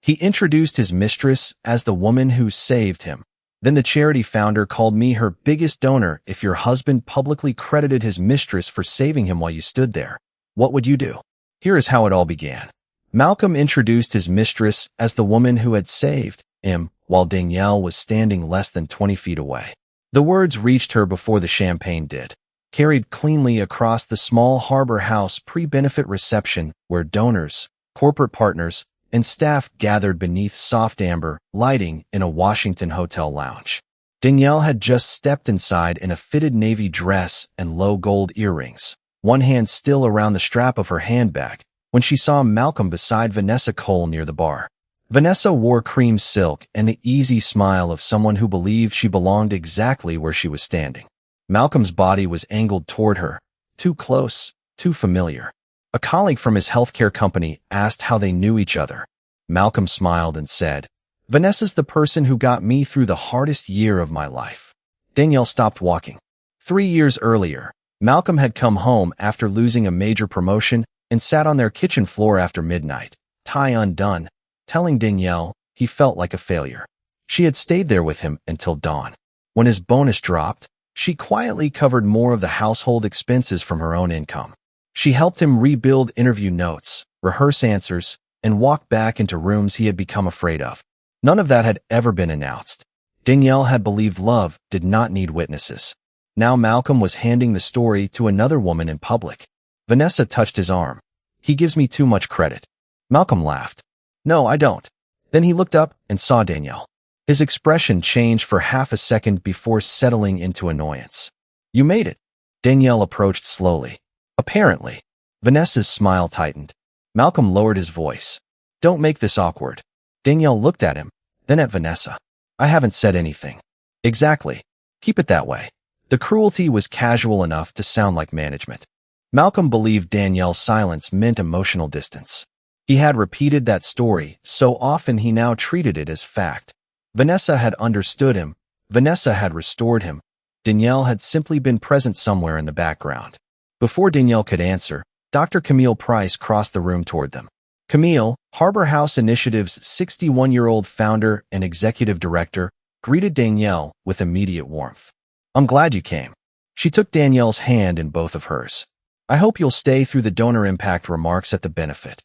He introduced his mistress as the woman who saved him. Then the charity founder called me her biggest donor. If your husband publicly credited his mistress for saving him while you stood there, what would you do? Here is how it all began. Malcolm introduced his mistress as the woman who had saved him while Danielle was standing less than 20 feet away. The words reached her before the champagne did, carried cleanly across the small harbor house pre-benefit reception where donors, corporate partners, and staff gathered beneath soft amber lighting in a Washington hotel lounge. Danielle had just stepped inside in a fitted navy dress and low gold earrings, one hand still around the strap of her handbag, when she saw Malcolm beside Vanessa Cole near the bar. Vanessa wore cream silk and the easy smile of someone who believed she belonged exactly where she was standing. Malcolm's body was angled toward her, too close, too familiar. A colleague from his healthcare company asked how they knew each other. Malcolm smiled and said, "Vanessa's the person who got me through the hardest year of my life." Danielle stopped walking. 3 years earlier, Malcolm had come home after losing a major promotion and sat on their kitchen floor after midnight, tie undone, telling Danielle he felt like a failure. She had stayed there with him until dawn. When his bonus dropped, she quietly covered more of the household expenses from her own income. She helped him rebuild interview notes, rehearse answers, and walk back into rooms he had become afraid of. None of that had ever been announced. Danielle had believed love did not need witnesses. Now Malcolm was handing the story to another woman in public. Vanessa touched his arm. "He gives me too much credit." Malcolm laughed. "No, I don't." Then he looked up and saw Danielle. His expression changed for half a second before settling into annoyance. "You made it." Danielle approached slowly. Apparently. Vanessa's smile tightened. Malcolm lowered his voice. "Don't make this awkward." Danielle looked at him, then at Vanessa. "I haven't said anything." "Exactly. Keep it that way." The cruelty was casual enough to sound like management. Malcolm believed Danielle's silence meant emotional distance. He had repeated that story so often he now treated it as fact. Vanessa had understood him. Vanessa had restored him. Danielle had simply been present somewhere in the background. Before Danielle could answer, Dr. Camille Price crossed the room toward them. Camille, Harbor House Initiative's 61-year-old founder and executive director, greeted Danielle with immediate warmth. "I'm glad you came." She took Danielle's hand in both of hers. "I hope you'll stay through the donor impact remarks at the benefit."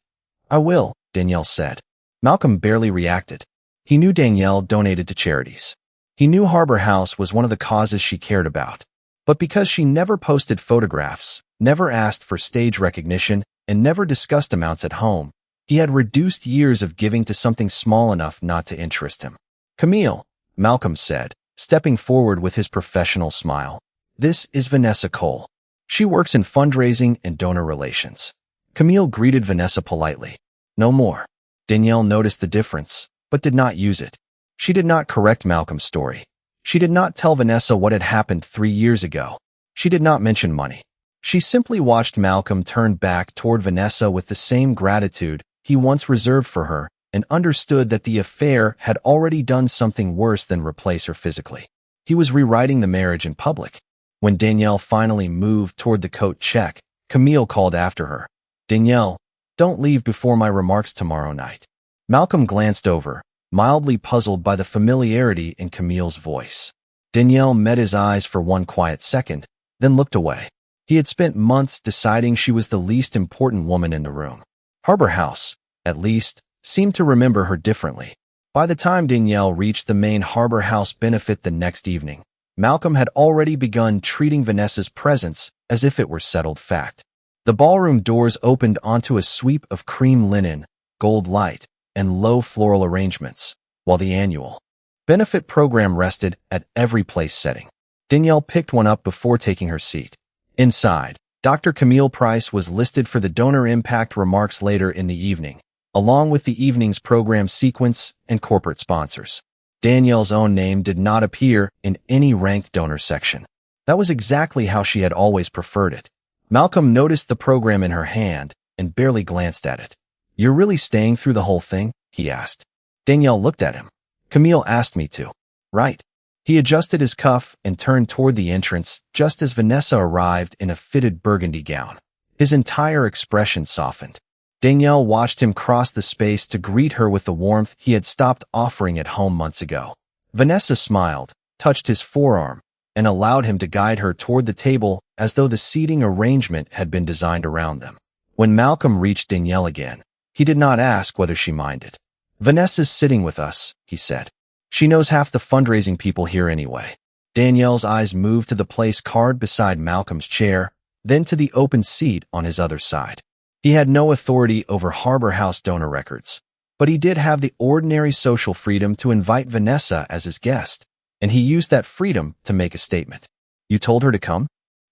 "I will," Danielle said. Malcolm barely reacted. He knew Danielle donated to charities. He knew Harbor House was one of the causes she cared about. But because she never posted photographs, never asked for stage recognition, and never discussed amounts at home, he had reduced years of giving to something small enough not to interest him. "Camille," Malcolm said, stepping forward with his professional smile. "This is Vanessa Cole. She works in fundraising and donor relations." Camille greeted Vanessa politely. "No more." Danielle noticed the difference, but did not use it. She did not correct Malcolm's story. She did not tell Vanessa what had happened 3 years ago. She did not mention money. She simply watched Malcolm turn back toward Vanessa with the same gratitude he once reserved for her and understood that the affair had already done something worse than replace her physically. He was rewriting the marriage in public. When Danielle finally moved toward the coat check, Camille called after her. "Danielle, don't leave before my remarks tomorrow night." Malcolm glanced over, mildly puzzled by the familiarity in Camille's voice. Danielle met his eyes for one quiet second, then looked away. He had spent months deciding she was the least important woman in the room. Harbor House, at least, seemed to remember her differently. By the time Danielle reached the main Harbor House benefit the next evening, Malcolm had already begun treating Vanessa's presence as if it were settled fact. The ballroom doors opened onto a sweep of cream linen, gold light, and low floral arrangements, while the annual benefit program rested at every place setting. Danielle picked one up before taking her seat. Inside, Dr. Camille Price was listed for the donor impact remarks later in the evening, along with the evening's program sequence and corporate sponsors. Danielle's own name did not appear in any ranked donor section. That was exactly how she had always preferred it. Malcolm noticed the program in her hand and barely glanced at it. "You're really staying through the whole thing?" he asked. Danielle looked at him. "Camille asked me to." "Right." He adjusted his cuff and turned toward the entrance just as Vanessa arrived in a fitted burgundy gown. His entire expression softened. Danielle watched him cross the space to greet her with the warmth he had stopped offering at home months ago. Vanessa smiled, touched his forearm, and allowed him to guide her toward the table as though the seating arrangement had been designed around them. When Malcolm reached Danielle again, he did not ask whether she minded. "Vanessa's sitting with us," he said. "She knows half the fundraising people here anyway." Danielle's eyes moved to the place card beside Malcolm's chair, then to the open seat on his other side. He had no authority over Harbor House donor records, but he did have the ordinary social freedom to invite Vanessa as his guest, and he used that freedom to make a statement. "You told her to come?"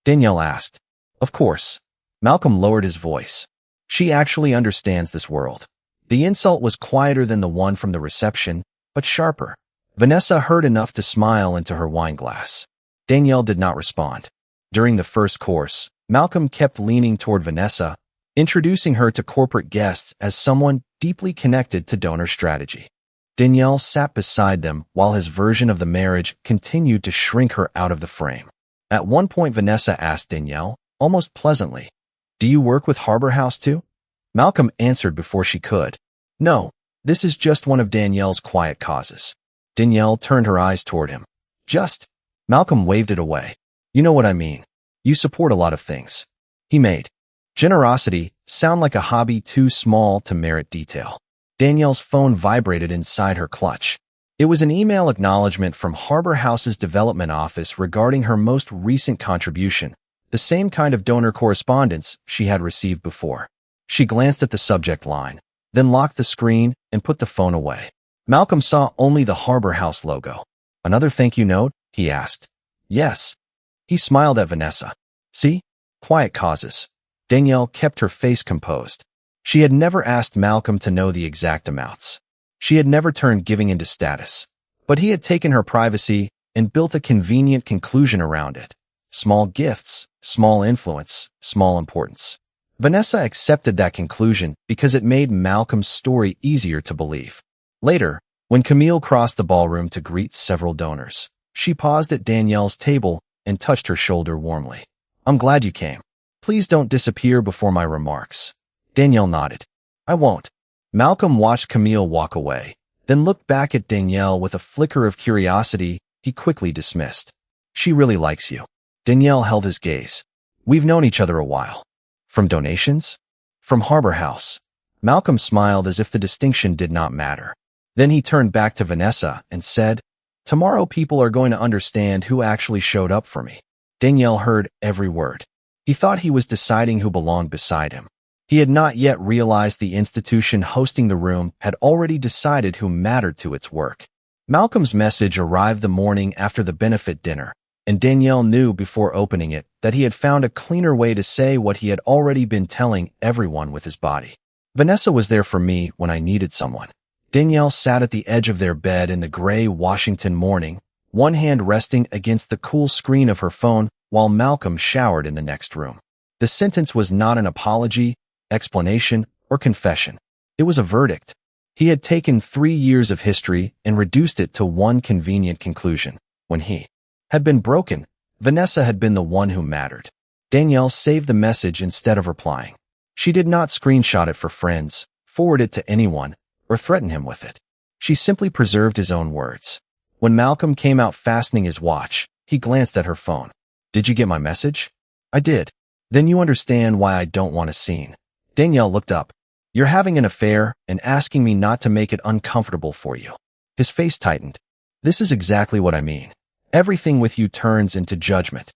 Danielle asked. "Of course." Malcolm lowered his voice. "She actually understands this world." The insult was quieter than the one from the reception, but sharper. Vanessa heard enough to smile into her wine glass. Danielle did not respond. During the first course, Malcolm kept leaning toward Vanessa, introducing her to corporate guests as someone deeply connected to donor strategy. Danielle sat beside them while his version of the marriage continued to shrink her out of the frame. At one point, Vanessa asked Danielle, almost pleasantly, "Do you work with Harbor House too?" Malcolm answered before she could. "No, this is just one of Danielle's quiet causes." Danielle turned her eyes toward him. "Just?" Malcolm waved it away. "You know what I mean. You support a lot of things." He made generosity sound like a hobby too small to merit detail. Danielle's phone vibrated inside her clutch. It was an email acknowledgement from Harbor House's development office regarding her most recent contribution, the same kind of donor correspondence she had received before. She glanced at the subject line, then locked the screen and put the phone away. Malcolm saw only the Harbor House logo. "Another thank you note?" he asked. "Yes." He smiled at Vanessa. "See? Quiet causes." Danielle kept her face composed. She had never asked Malcolm to know the exact amounts. She had never turned giving into status. But he had taken her privacy and built a convenient conclusion around it. Small gifts, small influence, small importance. Vanessa accepted that conclusion because it made Malcolm's story easier to believe. Later, when Camille crossed the ballroom to greet several donors, she paused at Danielle's table and touched her shoulder warmly. "I'm glad you came. Please don't disappear before my remarks." Danielle nodded. "I won't." Malcolm watched Camille walk away, then looked back at Danielle with a flicker of curiosity he quickly dismissed. "She really likes you." Danielle held his gaze. "We've known each other a while." "From donations?" "From Harbor House." Malcolm smiled as if the distinction did not matter. Then he turned back to Vanessa and said, "Tomorrow people are going to understand who actually showed up for me." Danielle heard every word. He thought he was deciding who belonged beside him. He had not yet realized the institution hosting the room had already decided who mattered to its work. Malcolm's message arrived the morning after the benefit dinner, and Danielle knew before opening it that he had found a cleaner way to say what he had already been telling everyone with his body. "Vanessa was there for me when I needed someone." Danielle sat at the edge of their bed in the gray Washington morning, one hand resting against the cool screen of her phone while Malcolm showered in the next room. The sentence was not an apology, explanation, or confession. It was a verdict. He had taken 3 years of history and reduced it to one convenient conclusion. When he had been broken, Vanessa had been the one who mattered. Danielle saved the message instead of replying. She did not screenshot it for friends, forward it to anyone, or threaten him with it. She simply preserved his own words. When Malcolm came out fastening his watch, he glanced at her phone. "Did you get my message?" "I did." "Then you understand why I don't want a scene." Danielle looked up. "You're having an affair and asking me not to make it uncomfortable for you." His face tightened. "This is exactly what I mean. Everything with you turns into judgment."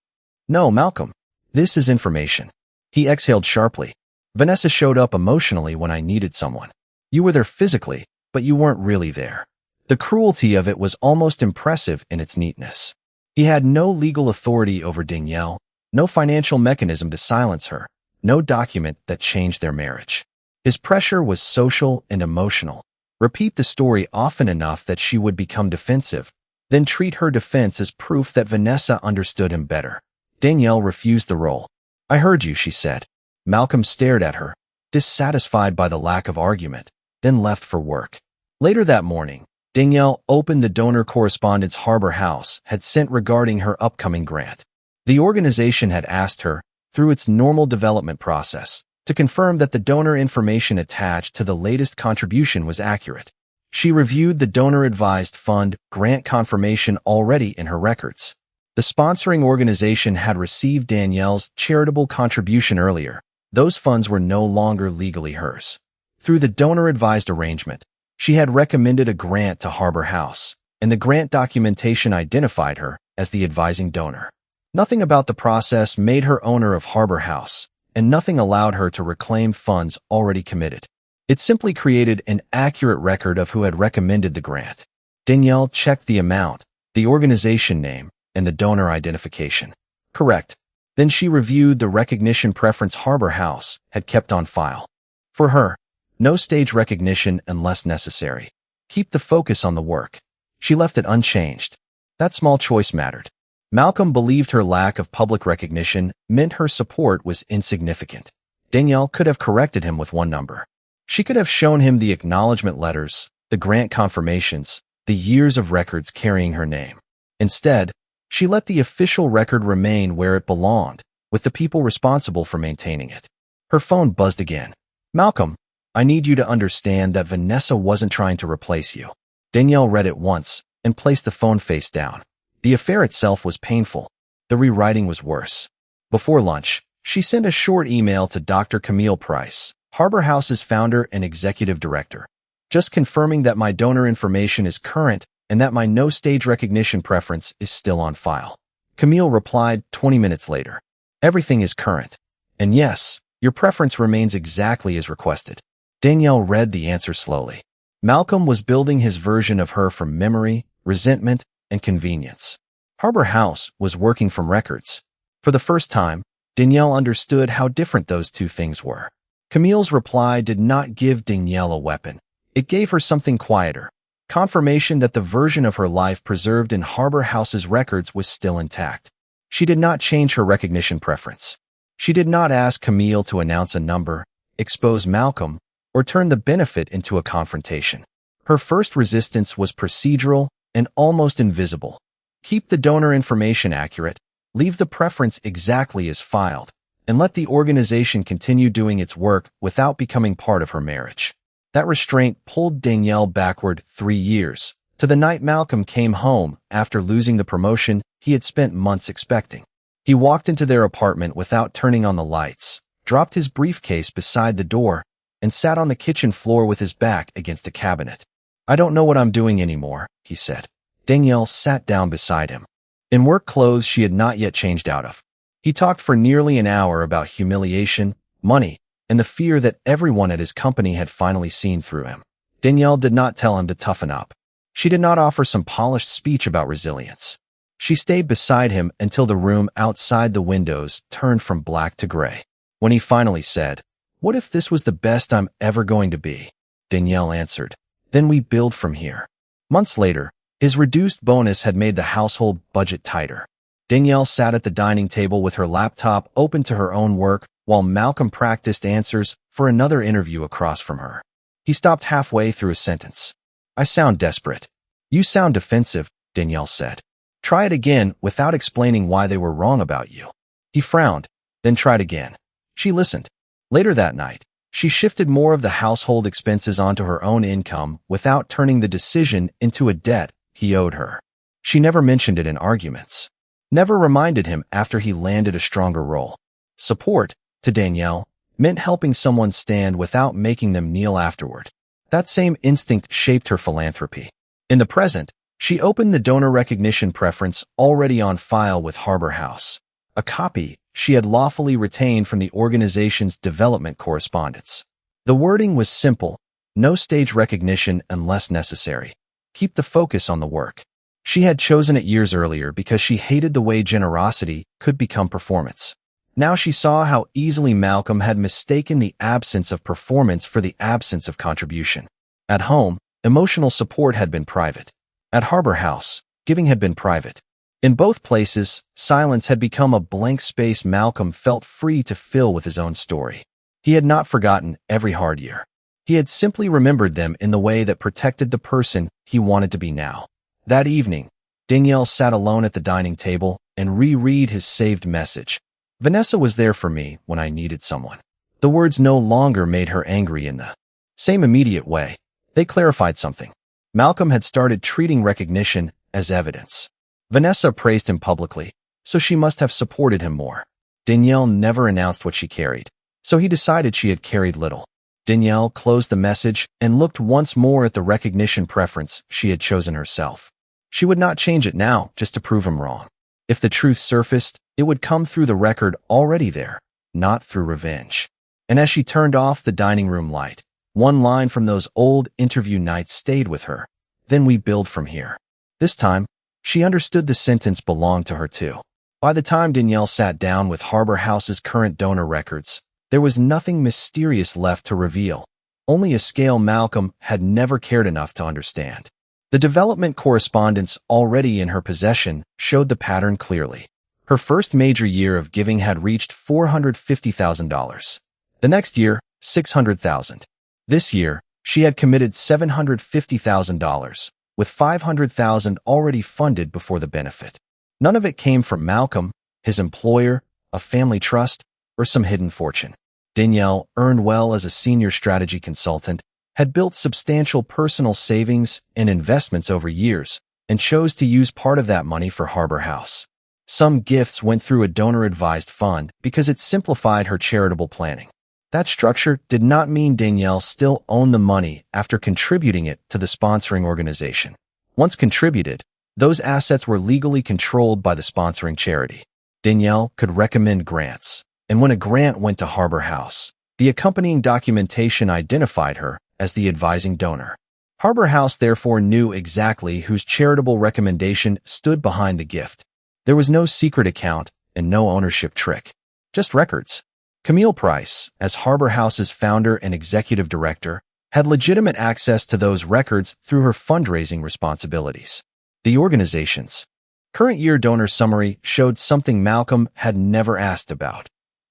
"No, Malcolm. This is information." He exhaled sharply. "Vanessa showed up emotionally when I needed someone. You were there physically, but you weren't really there." The cruelty of it was almost impressive in its neatness. He had no legal authority over Danielle, no financial mechanism to silence her, no document that changed their marriage. His pressure was social and emotional. Repeat the story often enough that she would become defensive, then treat her defense as proof that Vanessa understood him better. Danielle refused the role. "I heard you," she said. Malcolm stared at her, dissatisfied by the lack of argument, then left for work. Later that morning, Danielle opened the donor correspondence Harbor House had sent regarding her upcoming grant. The organization had asked her, through its normal development process, to confirm that the donor information attached to the latest contribution was accurate. She reviewed the donor-advised fund grant confirmation already in her records. The sponsoring organization had received Danielle's charitable contribution earlier. Those funds were no longer legally hers. Through the donor-advised arrangement, she had recommended a grant to Harbor House, and the grant documentation identified her as the advising donor. Nothing about the process made her owner of Harbor House, and nothing allowed her to reclaim funds already committed. It simply created an accurate record of who had recommended the grant. Danielle checked the amount, the organization name, and the donor identification. Correct. Then she reviewed the recognition preference Harbor House had kept on file. For her, no stage recognition unless necessary. Keep the focus on the work. She left it unchanged. That small choice mattered. Malcolm believed her lack of public recognition meant her support was insignificant. Danielle could have corrected him with one number. She could have shown him the acknowledgement letters, the grant confirmations, the years of records carrying her name. Instead, she let the official record remain where it belonged, with the people responsible for maintaining it. Her phone buzzed again. Malcolm, I need you to understand that Vanessa wasn't trying to replace you. Danielle read it once and placed the phone face down. The affair itself was painful. The rewriting was worse. Before lunch, she sent a short email to Dr. Camille Price, Harbor House's founder and executive director, just confirming that my donor information is current and that my no-stage recognition preference is still on file. Camille replied 20 minutes later. Everything is current. And yes, your preference remains exactly as requested. Danielle read the answer slowly. Malcolm was building his version of her from memory, resentment, and convenience. Harbor House was working from records. For the first time, Danielle understood how different those two things were. Camille's reply did not give Danielle a weapon. It gave her something quieter. Confirmation that the version of her life preserved in Harbor House's records was still intact. She did not change her recognition preference. She did not ask Camille to announce a number, expose Malcolm, or turn the benefit into a confrontation. Her first resistance was procedural and almost invisible. Keep the donor information accurate, leave the preference exactly as filed, and let the organization continue doing its work without becoming part of her marriage. That restraint pulled Danielle backward 3 years, to the night Malcolm came home after losing the promotion he had spent months expecting. He walked into their apartment without turning on the lights, dropped his briefcase beside the door, and sat on the kitchen floor with his back against a cabinet. I don't know what I'm doing anymore, he said. Danielle sat down beside him. In work clothes she had not yet changed out of. He talked for nearly an hour about humiliation, money, and the fear that everyone at his company had finally seen through him. Danielle did not tell him to toughen up. She did not offer some polished speech about resilience. She stayed beside him until the room outside the windows turned from black to gray. When he finally said, "What if this was the best I'm ever going to be?" Danielle answered, "Then we build from here." Months later, his reduced bonus had made the household budget tighter. Danielle sat at the dining table with her laptop open to her own work while Malcolm practiced answers for another interview across from her. He stopped halfway through a sentence. "I sound desperate." "You sound defensive," Danielle said. "Try it again without explaining why they were wrong about you." He frowned, then tried again. She listened. Later that night, she shifted more of the household expenses onto her own income without turning the decision into a debt he owed her. She never mentioned it in arguments. Never reminded him after he landed a stronger role. Support, to Danielle, meant helping someone stand without making them kneel afterward. That same instinct shaped her philanthropy. In the present, she opened the donor recognition preference already on file with Harbor House, a copy she had lawfully retained from the organization's development correspondence. The wording was simple: no stage recognition unless necessary. Keep the focus on the work. She had chosen it years earlier because she hated the way generosity could become performance. Now she saw how easily Malcolm had mistaken the absence of performance for the absence of contribution. At home, emotional support had been private. At Harbor House, giving had been private. In both places, silence had become a blank space Malcolm felt free to fill with his own story. He had not forgotten every hard year. He had simply remembered them in the way that protected the person he wanted to be now. That evening, Danielle sat alone at the dining table and reread his saved message. "Vanessa was there for me when I needed someone. The words no longer made her angry in the same immediate way. They clarified something. Malcolm had started treating recognition as evidence. Vanessa praised him publicly, so she must have supported him more. Danielle never announced what she carried, so he decided she had carried little. Danielle closed the message and looked once more at the recognition preference she had chosen herself. She would not change it now just to prove him wrong. If the truth surfaced, it would come through the record already there, not through revenge. And as she turned off the dining room light, one line from those old interview nights stayed with her. Then we build from here. This time, she understood the sentence belonged to her too. By the time Danielle sat down with Harbor House's current donor records, there was nothing mysterious left to reveal, only a scale Malcolm had never cared enough to understand. The development correspondence already in her possession showed the pattern clearly. Her first major year of giving had reached $450,000. The next year, $600,000. This year, she had committed $750,000, with $500,000 already funded before the benefit. None of it came from Malcolm, his employer, a family trust, or some hidden fortune. Danielle earned well as a senior strategy consultant, had built substantial personal savings and investments over years, and chose to use part of that money for Harbor House. Some gifts went through a donor-advised fund because it simplified her charitable planning. That structure did not mean Danielle still owned the money after contributing it to the sponsoring organization. Once contributed, those assets were legally controlled by the sponsoring charity. Danielle could recommend grants, and when a grant went to Harbor House, the accompanying documentation identified her as the advising donor. Harbor House therefore knew exactly whose charitable recommendation stood behind the gift. There was no secret account and no ownership trick, just records. Camille Price, as Harbor House's founder and executive director, had legitimate access to those records through her fundraising responsibilities. The organization's current year donor summary showed something Malcolm had never asked about.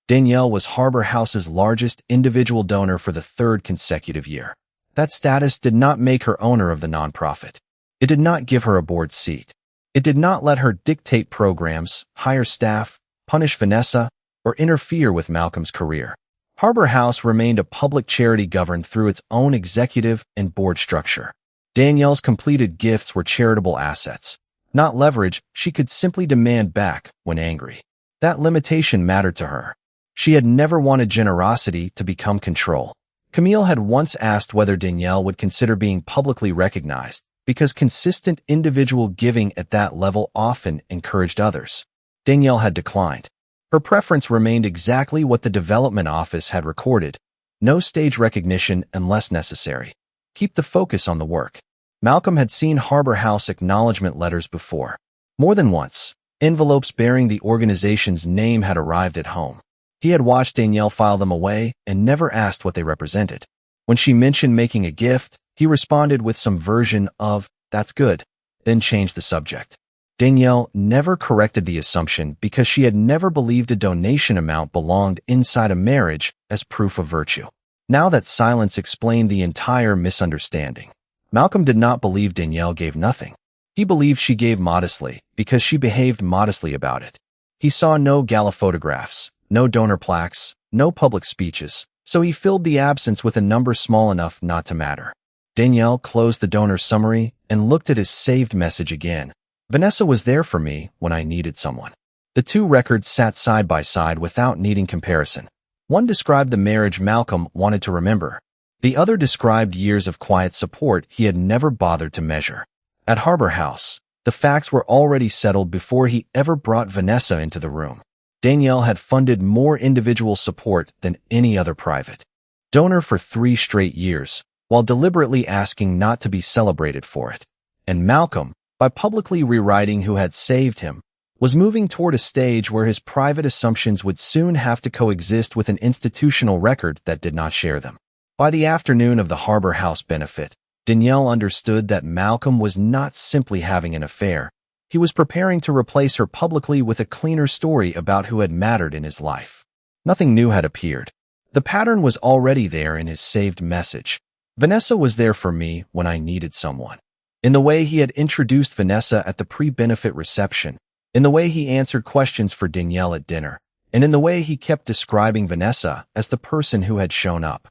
Danielle was Harbor House's largest individual donor for the third consecutive year. That status did not make her owner of the nonprofit. It did not give her a board seat. It did not let her dictate programs, hire staff, punish Vanessa, or interfere with Malcolm's career. Harbor House remained a public charity governed through its own executive and board structure. Danielle's completed gifts were charitable assets, not leverage she could simply demand back when angry. That limitation mattered to her. She had never wanted generosity to become control. Camille had once asked whether Danielle would consider being publicly recognized, because consistent individual giving at that level often encouraged others. Danielle had declined. Her preference remained exactly what the development office had recorded: no stage recognition unless necessary. Keep the focus on the work. Malcolm had seen Harbor House acknowledgement letters before. More than once, envelopes bearing the organization's name had arrived at home. He had watched Danielle file them away and never asked what they represented. When she mentioned making a gift, he responded with some version of, "That's good," then changed the subject. Danielle never corrected the assumption because she had never believed a donation amount belonged inside a marriage as proof of virtue. Now that silence explained the entire misunderstanding. Malcolm did not believe Danielle gave nothing. He believed she gave modestly because she behaved modestly about it. He saw no gala photographs, no donor plaques, no public speeches, so he filled the absence with a number small enough not to matter. Danielle closed the donor summary and looked at his saved message again. Vanessa was there for me when I needed someone. The two records sat side by side without needing comparison. One described the marriage Malcolm wanted to remember. The other described years of quiet support he had never bothered to measure. At Harbor House, the facts were already settled before he ever brought Vanessa into the room. Danielle had funded more individual support than any other private donor for 3 straight years, while deliberately asking not to be celebrated for it. And Malcolm, by publicly rewriting who had saved him, was moving toward a stage where his private assumptions would soon have to coexist with an institutional record that did not share them. By the afternoon of the Harbor House benefit, Danielle understood that Malcolm was not simply having an affair. He was preparing to replace her publicly with a cleaner story about who had mattered in his life. Nothing new had appeared. The pattern was already there in his saved message. Vanessa was there for me when I needed someone. In the way he had introduced Vanessa at the pre-benefit reception, in the way he answered questions for Danielle at dinner, and in the way he kept describing Vanessa as the person who had shown up.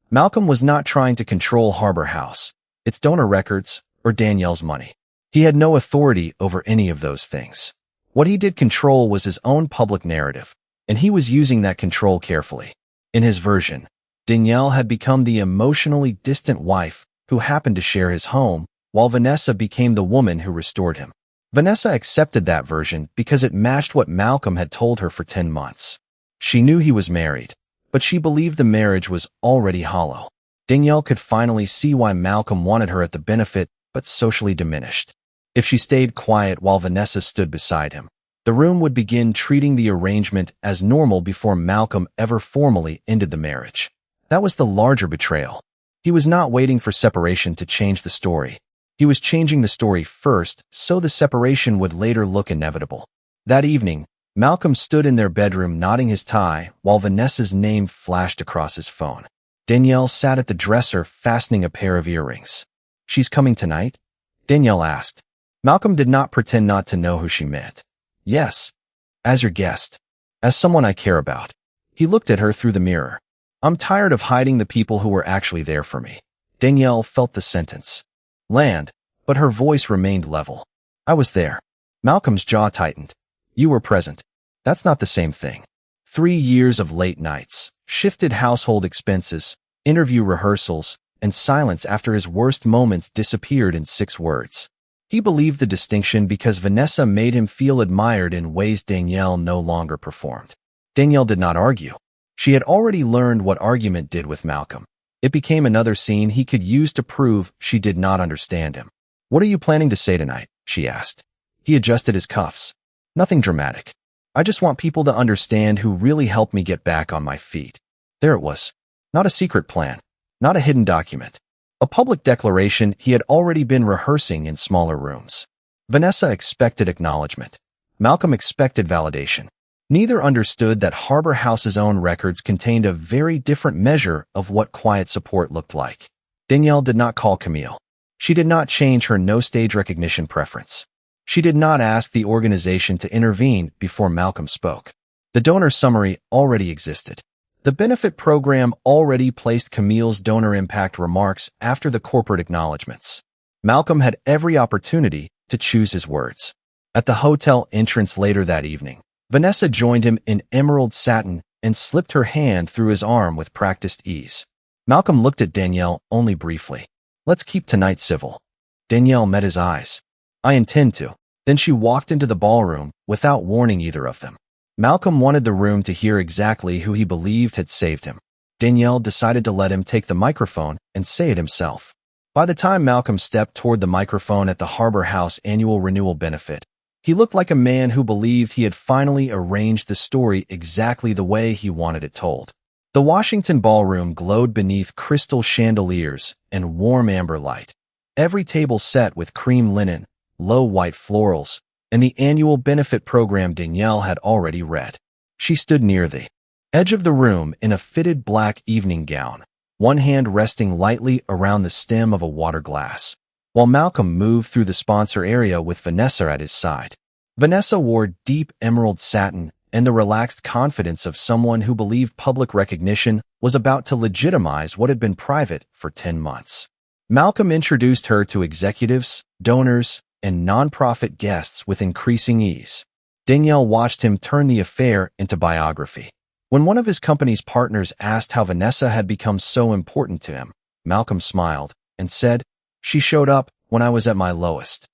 Malcolm was not trying to control Harbor House, its donor records, or Danielle's money. He had no authority over any of those things. What he did control was his own public narrative, and he was using that control carefully. In his version, Danielle had become the emotionally distant wife who happened to share his home, while Vanessa became the woman who restored him. Vanessa accepted that version because it matched what Malcolm had told her for 10 months. She knew he was married, but she believed the marriage was already hollow. Danielle could finally see why Malcolm wanted her at the benefit, but socially diminished. If she stayed quiet while Vanessa stood beside him, the room would begin treating the arrangement as normal before Malcolm ever formally ended the marriage. That was the larger betrayal. He was not waiting for separation to change the story. He was changing the story first, so the separation would later look inevitable. That evening, Malcolm stood in their bedroom knotting his tie while Vanessa's name flashed across his phone. Danielle sat at the dresser fastening a pair of earrings. "She's coming tonight?" Danielle asked. Malcolm did not pretend not to know who she meant. "Yes. As your guest. As someone I care about." He looked at her through the mirror. "I'm tired of hiding the people who were actually there for me." Danielle felt the sentence land, but her voice remained level. "I was there." Malcolm's jaw tightened. "You were present. That's not the same thing." 3 years of late nights, shifted household expenses, interview rehearsals, and silence after his worst moments disappeared in 6 words. He believed the distinction because Vanessa made him feel admired in ways Danielle no longer performed. Danielle did not argue. She had already learned what argument did with Malcolm. It became another scene he could use to prove she did not understand him. "What are you planning to say tonight?" she asked. He adjusted his cuffs. "Nothing dramatic. I just want people to understand who really helped me get back on my feet." There it was. Not a secret plan. Not a hidden document. A public declaration he had already been rehearsing in smaller rooms. Vanessa expected acknowledgement. Malcolm expected validation. Neither understood that Harbor House's own records contained a very different measure of what quiet support looked like. Danielle did not call Camille. She did not change her no-stage recognition preference. She did not ask the organization to intervene before Malcolm spoke. The donor summary already existed. The benefit program already placed Camille's donor impact remarks after the corporate acknowledgments. Malcolm had every opportunity to choose his words. At the hotel entrance later that evening, Vanessa joined him in emerald satin and slipped her hand through his arm with practiced ease. Malcolm looked at Danielle only briefly. "Let's keep tonight civil." Danielle met his eyes. "I intend to." Then she walked into the ballroom without warning either of them. Malcolm wanted the room to hear exactly who he believed had saved him. Danielle decided to let him take the microphone and say it himself. By the time Malcolm stepped toward the microphone at the Harbor House annual renewal benefit, he looked like a man who believed he had finally arranged the story exactly the way he wanted it told. The Washington ballroom glowed beneath crystal chandeliers and warm amber light. Every table set with cream linen, low white florals, and the annual benefit program Danielle had already read. She stood near the edge of the room in a fitted black evening gown, one hand resting lightly around the stem of a water glass, while Malcolm moved through the sponsor area with Vanessa at his side. Vanessa wore deep emerald satin and the relaxed confidence of someone who believed public recognition was about to legitimize what had been private for 10 months. Malcolm introduced her to executives, donors, and nonprofit guests with increasing ease. Danielle watched him turn the affair into biography. When one of his company's partners asked how Vanessa had become so important to him, Malcolm smiled and said, "She showed up when I was at my lowest."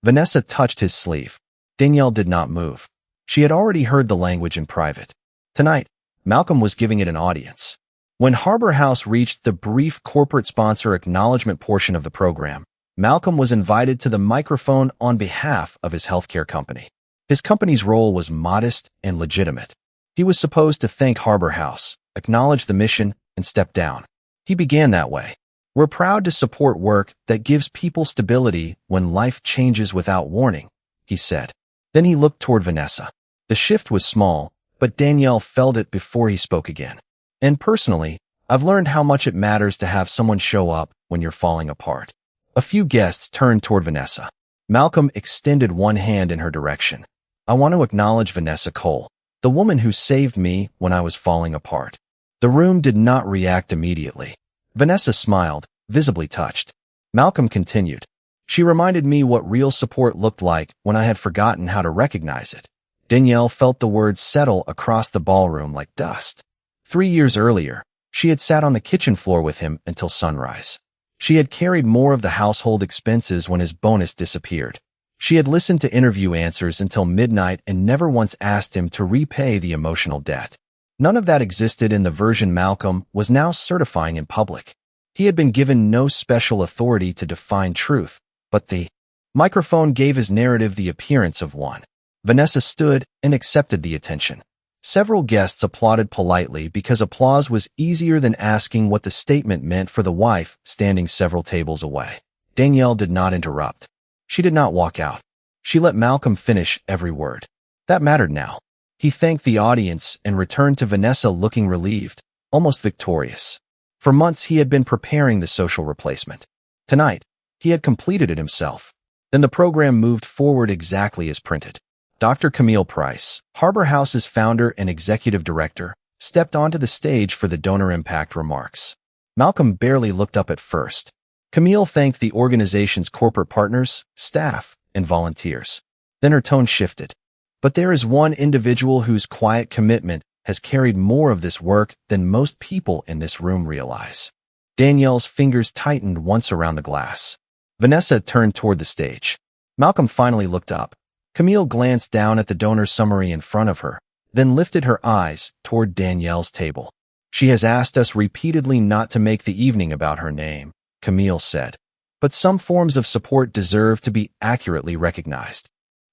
Vanessa touched his sleeve. Danielle did not move. She had already heard the language in private. Tonight, Malcolm was giving it an audience. When Harbor House reached the brief corporate sponsor acknowledgement portion of the program, Malcolm was invited to the microphone on behalf of his healthcare company. His company's role was modest and legitimate. He was supposed to thank Harbor House, acknowledge the mission, and step down. He began that way. "We're proud to support work that gives people stability when life changes without warning," he said. Then he looked toward Vanessa. The shift was small, but Danielle felt it before he spoke again. "And personally, I've learned how much it matters to have someone show up when you're falling apart." A few guests turned toward Vanessa. Malcolm extended one hand in her direction. "I want to acknowledge Vanessa Cole, The woman who saved me when I was falling apart. The room did not react immediately. Vanessa smiled, visibly touched. Malcolm continued. She reminded me what real support looked like when I had forgotten how to recognize it. Danielle felt the words settle across the ballroom like dust. 3 years earlier, she had sat on the kitchen floor with him until sunrise. She had carried more of the household expenses when his bonus disappeared. She had listened to interview answers until midnight and never once asked him to repay the emotional debt. None of that existed in the version Malcolm was now certifying in public. He had been given no special authority to define truth, but the microphone gave his narrative the appearance of one. Vanessa stood and accepted the attention. Several guests applauded politely because applause was easier than asking what the statement meant for the wife standing several tables away. Danielle did not interrupt. She did not walk out. She let Malcolm finish every word. That mattered now. He thanked the audience and returned to Vanessa looking relieved, almost victorious. For months he had been preparing the social replacement. Tonight, he had completed it himself. Then the program moved forward exactly as printed. Dr. Camille Price, Harbor House's founder and executive director, stepped onto the stage for the donor impact remarks. Malcolm barely looked up at first. Camille thanked the organization's corporate partners, staff, and volunteers. Then her tone shifted. But there is one individual whose quiet commitment has carried more of this work than most people in this room realize. Danielle's fingers tightened once around the glass. Vanessa turned toward the stage. Malcolm finally looked up. Camille glanced down at the donor summary in front of her, then lifted her eyes toward Danielle's table. She has asked us repeatedly not to make the evening about her name, Camille said. But some forms of support deserve to be accurately recognized.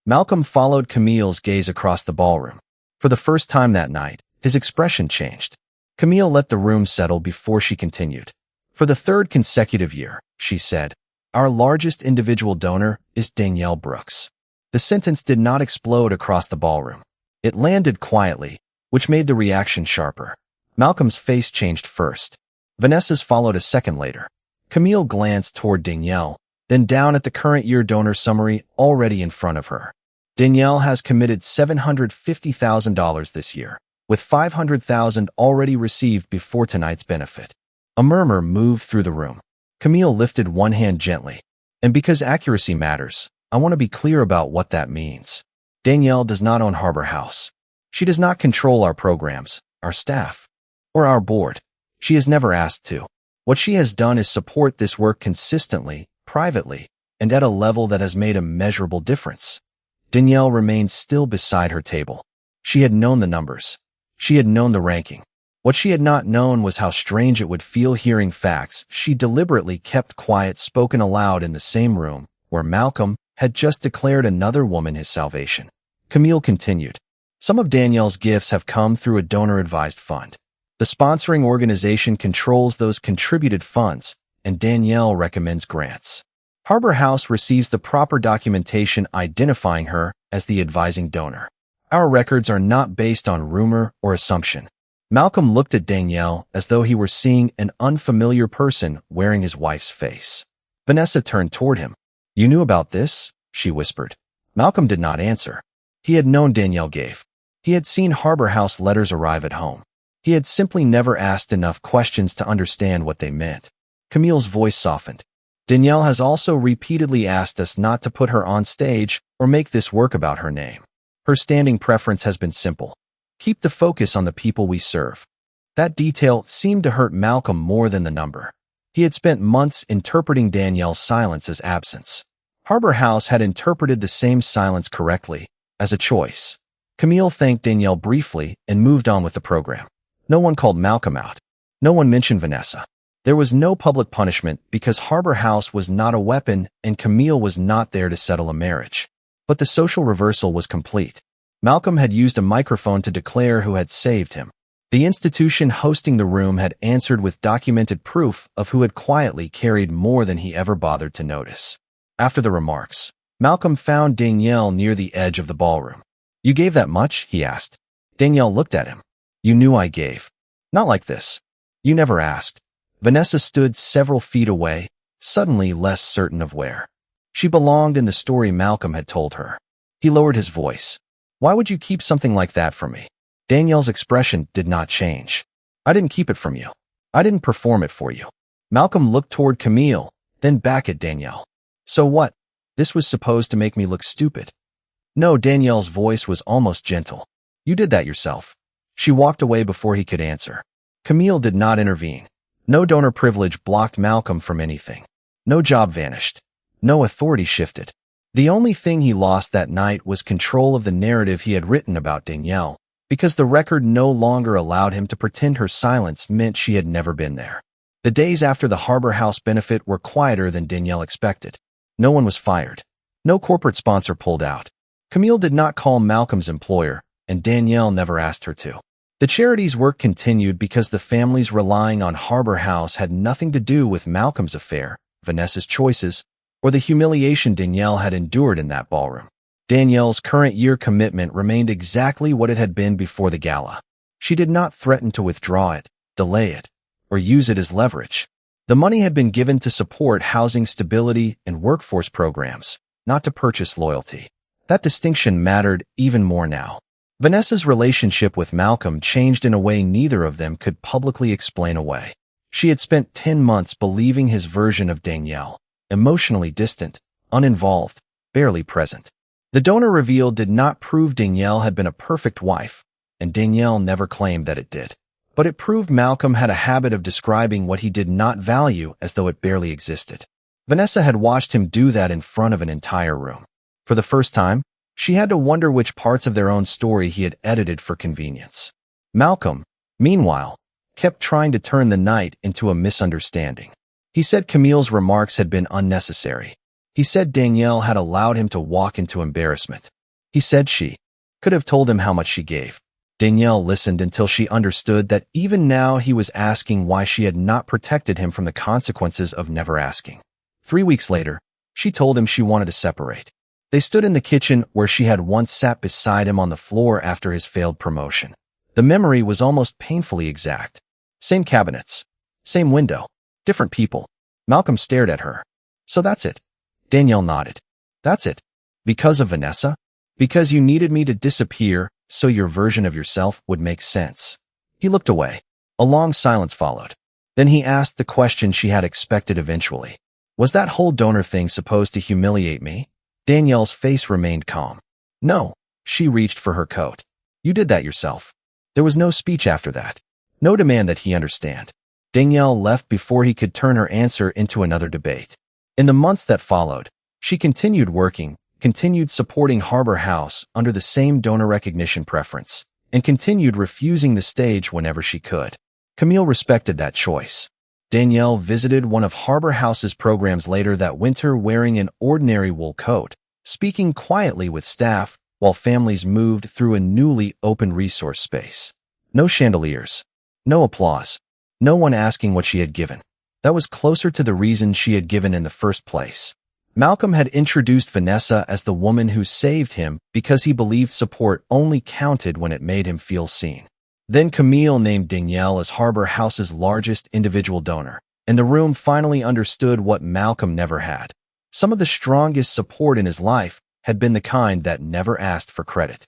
Malcolm followed Camille's gaze across the ballroom. For the first time that night, his expression changed. Camille let the room settle before she continued. For the third consecutive year, she said, our largest individual donor is Danielle Brooks. The sentence did not explode across the ballroom. It landed quietly, which made the reaction sharper. Malcolm's face changed first. Vanessa's followed a second later. Camille glanced toward Danielle, then down at the current year donor summary already in front of her. Danielle has committed $750,000 this year, with $500,000 already received before tonight's benefit. A murmur moved through the room. Camille lifted one hand gently. And because accuracy matters, I want to be clear about what that means. Danielle does not own Harbor House. She does not control our programs, our staff, or our board. She has never asked to. What she has done is support this work consistently, privately, and at a level that has made a measurable difference. Danielle remained still beside her table. She had known the numbers. She had known the ranking. What she had not known was how strange it would feel hearing facts she deliberately kept quiet spoken aloud in the same room where Malcolm had just declared another woman his salvation. Camille continued. Some of Danielle's gifts have come through a donor-advised fund. The sponsoring organization controls those contributed funds, and Danielle recommends grants. Harbor House receives the proper documentation identifying her as the advising donor. Our records are not based on rumor or assumption. Malcolm looked at Danielle as though he were seeing an unfamiliar person wearing his wife's face. Vanessa turned toward him. You knew about this? She whispered. Malcolm did not answer. He had known Danielle gave. He had seen Harbor House letters arrive at home. He had simply never asked enough questions to understand what they meant. Camille's voice softened. Danielle has also repeatedly asked us not to put her on stage or make this work about her name. Her standing preference has been simple. Keep the focus on the people we serve. That detail seemed to hurt Malcolm more than the number. He had spent months interpreting Danielle's silence as absence. Harbor House had interpreted the same silence correctly, as a choice. Camille thanked Danielle briefly and moved on with the program. No one called Malcolm out. No one mentioned Vanessa. There was no public punishment because Harbor House was not a weapon and Camille was not there to settle a marriage. But the social reversal was complete. Malcolm had used a microphone to declare who had saved him. The institution hosting the room had answered with documented proof of who had quietly carried more than he ever bothered to notice. After the remarks, Malcolm found Danielle near the edge of the ballroom. You gave that much? He asked. Danielle looked at him. You knew I gave. Not like this. You never asked. Vanessa stood several feet away, suddenly less certain of where. She belonged in the story Malcolm had told her. He lowered his voice. Why would you keep something like that from me? Danielle's expression did not change. I didn't keep it from you. I didn't perform it for you. Malcolm looked toward Camille, then back at Danielle. So what? This was supposed to make me look stupid. No, Danielle's voice was almost gentle. You did that yourself. She walked away before he could answer. Camille did not intervene. No donor privilege blocked Malcolm from anything. No job vanished. No authority shifted. The only thing he lost that night was control of the narrative he had written about Danielle, because the record no longer allowed him to pretend her silence meant she had never been there. The days after the Harbor House benefit were quieter than Danielle expected. No one was fired. No corporate sponsor pulled out. Camille did not call Malcolm's employer, and Danielle never asked her to. The charity's work continued because the families relying on Harbor House had nothing to do with Malcolm's affair, Vanessa's choices, or the humiliation Danielle had endured in that ballroom. Danielle's current year commitment remained exactly what it had been before the gala. She did not threaten to withdraw it, delay it, or use it as leverage. The money had been given to support housing stability and workforce programs, not to purchase loyalty. That distinction mattered even more now. Vanessa's relationship with Malcolm changed in a way neither of them could publicly explain away. She had spent 10 months believing his version of Danielle, emotionally distant, uninvolved, barely present. The donor reveal did not prove Danielle had been a perfect wife, and Danielle never claimed that it did. But it proved Malcolm had a habit of describing what he did not value as though it barely existed. Vanessa had watched him do that in front of an entire room. For the first time, she had to wonder which parts of their own story he had edited for convenience. Malcolm, meanwhile, kept trying to turn the night into a misunderstanding. He said Camille's remarks had been unnecessary. He said Danielle had allowed him to walk into embarrassment. He said she could have told him how much she gave. Danielle listened until she understood that even now he was asking why she had not protected him from the consequences of never asking. 3 weeks later, she told him she wanted to separate. They stood in the kitchen where she had once sat beside him on the floor after his failed promotion. The memory was almost painfully exact. Same cabinets, same window, different people. Malcolm stared at her. So that's it. Danielle nodded. That's it. Because of Vanessa? Because you needed me to disappear so your version of yourself would make sense. He looked away. A long silence followed. Then he asked the question she had expected eventually. Was that whole donor thing supposed to humiliate me? Danielle's face remained calm. No. She reached for her coat. You did that yourself. There was no speech after that. No demand that he understand. Danielle left before he could turn her answer into another debate. In the months that followed, she continued working, continued supporting Harbor House under the same donor recognition preference, and continued refusing the stage whenever she could. Camille respected that choice. Danielle visited one of Harbor House's programs later that winter wearing an ordinary wool coat, speaking quietly with staff while families moved through a newly opened resource space. No chandeliers, no applause, no one asking what she had given. That was closer to the reason she had given in the first place. Malcolm had introduced Vanessa as the woman who saved him because he believed support only counted when it made him feel seen. Then Camille named Danielle as Harbor House's largest individual donor, and the room finally understood what Malcolm never had. Some of the strongest support in his life had been the kind that never asked for credit.